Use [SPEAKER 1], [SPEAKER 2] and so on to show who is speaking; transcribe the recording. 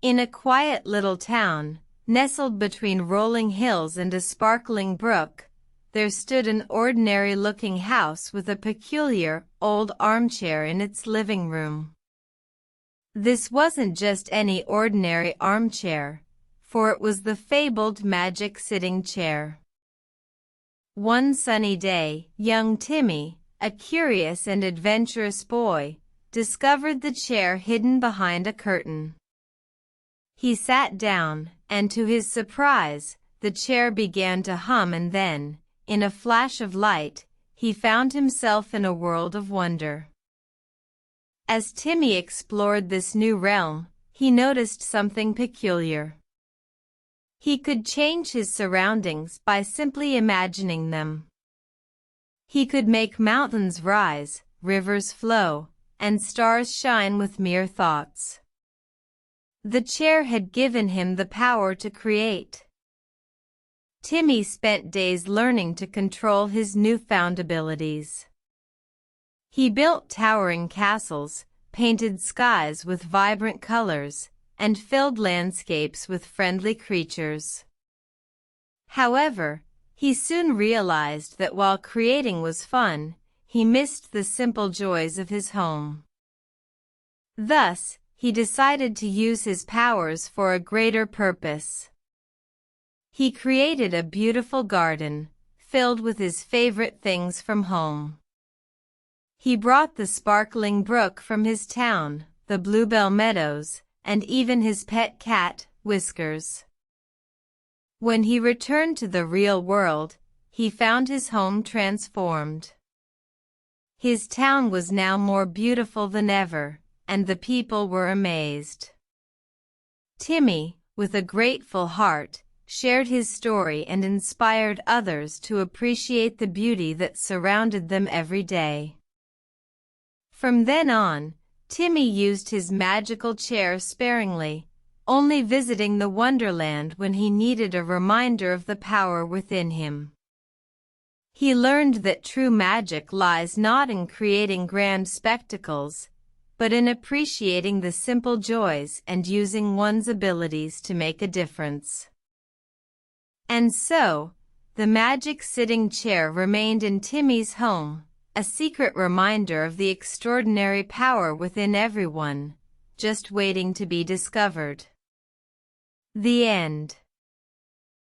[SPEAKER 1] In a quiet little town, nestled between rolling hills and a sparkling brook, there stood an ordinary-looking house with a peculiar, old armchair in its living room. This wasn't just any ordinary armchair, for it was the fabled magic sitting chair. One sunny day, young Timmy, a curious and adventurous boy, discovered the chair hidden behind a curtain. He sat down, and to his surprise, the chair began to hum, and then, in a flash of light, he found himself in a world of wonder. As Timmy explored this new realm, he noticed something peculiar. He could change his surroundings by simply imagining them. He could make mountains rise, rivers flow, and stars shine with mere thoughts. The chair had given him the power to create. Timmy spent days learning to control his newfound abilities. He built towering castles, painted skies with vibrant colors, and filled landscapes with friendly creatures. However, he soon realized that while creating was fun, he missed the simple joys of his home. Thus, he decided to use his powers for a greater purpose. He created a beautiful garden, filled with his favorite things from home. He brought the sparkling brook from his town, the bluebell meadows, and even his pet cat, Whiskers. When he returned to the real world, he found his home transformed. His town was now more beautiful than ever, and the people were amazed. Timmy, with a grateful heart, shared his story and inspired others to appreciate the beauty that surrounded them every day. From then on, Timmy used his magical chair sparingly, only visiting the Wonderland when he needed a reminder of the power within him. He learned that true magic lies not in creating grand spectacles, but in appreciating the simple joys and using one's abilities to make a difference. And so, the magic sitting chair remained in Timmy's home, a secret reminder of the extraordinary power within everyone, just waiting to be discovered. The end.